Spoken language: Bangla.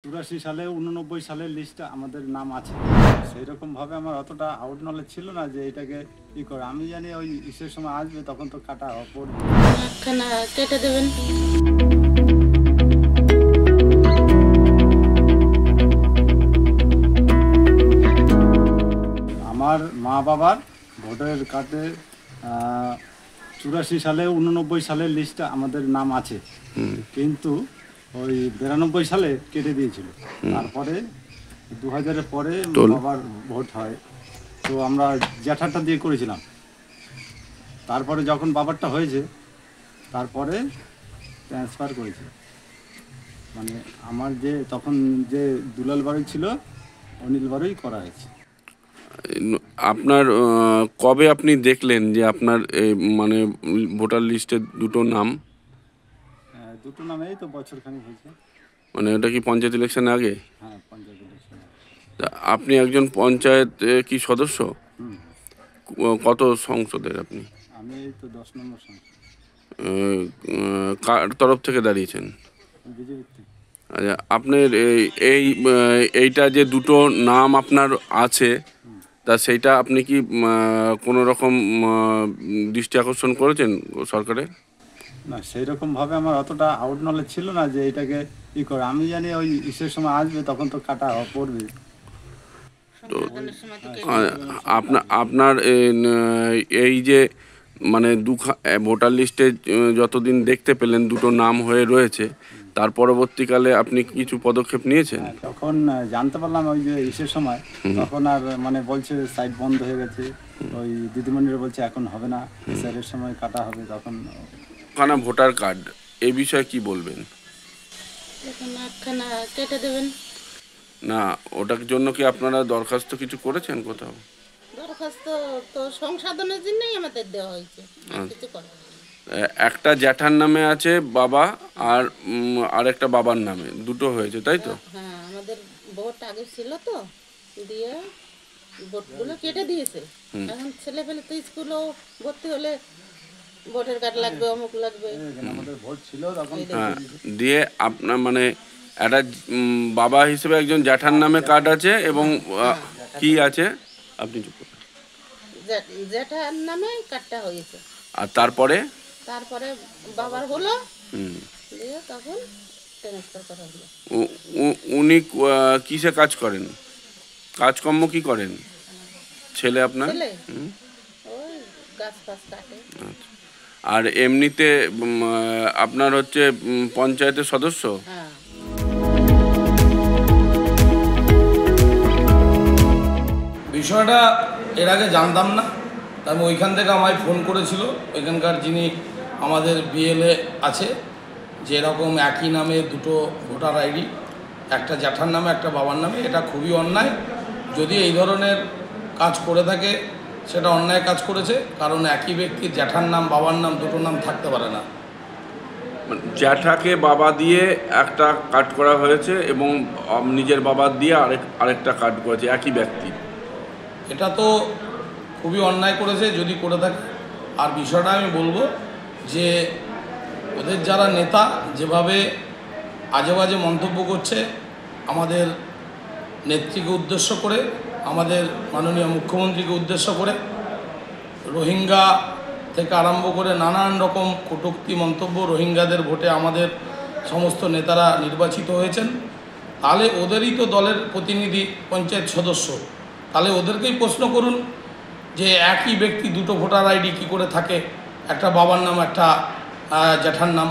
84 সালে 89 সালের লিস্টে আমাদের নাম আছে। সেই রকমভাবে আমার অতটা আউট নলেজ ছিল না যে এটাকে ই করে। আমি জানি ওই ইসের সময় আসবে তখন তো কাটা পড়বে। একখানা কেটে দেবেন। আমার মা বাবার ভোটার কার্ডে 84 সালে 89 সালের লিস্টে আমাদের নাম আছে, কিন্তু ওই 92 সালে কেটে দিয়েছিল। তারপরে 2000-এর পরে বাবার ভোট হয়, তো আমরা জ্যাঠারটা দিয়ে করেছিলাম। তারপরে যখন বাবারটা হয়েছে তারপরে ট্রান্সফার করেছে, মানে আমার যে তখন যে দুলাল বাড়ি ছিল অনিল বাড়ি করা হয়েছে। আপনার কবে আপনি দেখলেন যে আপনার মানে ভোটার লিস্টে দুটো নাম? দুটো নামেই তো বছরখানিক হয়েছে। মানে ওটা কি পঞ্চায়েত ইলেকশনের আগে? হ্যাঁ, পঞ্চায়েত ইলেকশন। আপনি একজন পঞ্চায়েত কি সদস্য? কত সংসদের আপনি? আমি তো 10 নম্বর সংসদ। কার তরফ থেকে দাঁড়িয়েছেন? বিজেপি থেকে। আচ্ছা, আপনার এইটা যে দুটো নাম আপনার আছে, তা সেইটা আপনি কি কোনো রকম দৃষ্টি আকর্ষণ করেছেন সরকারে? না, সেই রকমভাবে আমার অতটা আউট নলেজ ছিল না যে এটাকে ই করে। আমি জানি ওই ইসের সময় আসবে তখন তো কাটা পড়বে। আপনার এই যে মানে ভোটার লিস্টে যতদিন দেখতে পেলেন দুটো নাম হয়ে রয়েছে, তার পরবর্তীকালে আপনি কিছু পদক্ষেপ নিয়েছেন? তখন জানতে পারলাম ওই যে ইসের সময়, তখন আর মানে বলছে সাইট বন্ধ হয়ে গেছে। ওই দিদিমণিরা বলছে এখন হবে না, স্যারের সময় কাটা হবে। তখন খানা ভোটার কার্ড, এই বিষয়ে কি বলবেন? একখানা কেটে দেবেন। না, ওটার জন্য কি আপনারা দরখাস্ত কিছু করেছেন কোথাও? দরখাস্ত তো সংশোধনের জন্যই আমাদের দেওয়া হয়েছে, কিছু করা হয়নি। একটা জ্যাঠার নামে আছে বাবা, আর আরেকটা বাবার নামে দুটো হয়েছে, তাই তো? হ্যাঁ, আমাদের ভোট আগে ছিল তো, দিয়ে ভোটগুলো কেটে দিয়েছে। এখন ছেলেপেলে তো স্কুলেও ভর্তি হলে ভোটার কার্ড লাগবে, অমুক লাগবে। আমাদের ভোট ছিল তখন। হ্যাঁ, দিয়ে আপনার মানে একটা বাবা হিসেবে একজন জ্যাঠার নামে কার্ড আছে এবং কি আছে আপনি চুপ করুন। জ্যাঠার নামে কার্ডটা হয়েছে, আর তারপরে বাবার হলো, দিয়ে তখন ট্রান্সফার করা হলো। উনি কিসে কাজ করেন, কাজকর্ম কি করেন ছেলে আপনার? ওই গাছ ফাছ কাটে। আচ্ছা, আর এমনিতে আপনার হচ্ছে পঞ্চায়েতের সদস্য? হ্যাঁ। বিষয়টা এর আগে জানতাম না, আমি ওইখান থেকে আমায় ফোন করেছিল ওইখানকার যিনি আমাদের বিএলএ আছে, যে এরকম একই নামে দুটো ভোটার আইডি, একটা জ্যাঠার নামে একটা বাবার নামে, এটা খুবই অন্যায়। যদি এই ধরনের কাজ করে থাকে সেটা অন্যায় কাজ করেছে, কারণ একই ব্যক্তির জ্যাঠার নাম বাবার নাম দুটো নাম থাকতে পারে না। জ্যাঠাকে বাবা দিয়ে একটা কাট করা হয়েছে এবং নিজের বাবা দিয়ে আরেকটা কাট করেছে একই ব্যক্তি। এটা তো খুবই অন্যায় করেছে যদি করে থাকে। আর বিষয়টা আমি বলবো যে ওদের যারা নেতা যেভাবে আজে বাজে মন্তব্য করছে আমাদের নেত্রীকে উদ্দেশ্য করে, আমাদের মাননীয় মুখ্যমন্ত্রীকে উদ্দেশ্য করে, রোহিঙ্গা থেকে আরম্ভ করে নানান রকম কটূক্তি মন্তব্য, রোহিঙ্গাদের ভোটে আমাদের সমস্ত নেতারা নির্বাচিত হয়েছেন, তাহলে ওদেরই তো দলের প্রতিনিধি পঞ্চায়েত সদস্য, তাহলে ওদেরকেই প্রশ্ন করুন যে একই ব্যক্তি দুটো ভোটার আইডি কী করে থাকে, একটা বাবার নাম একটা জ্যাঠার নাম।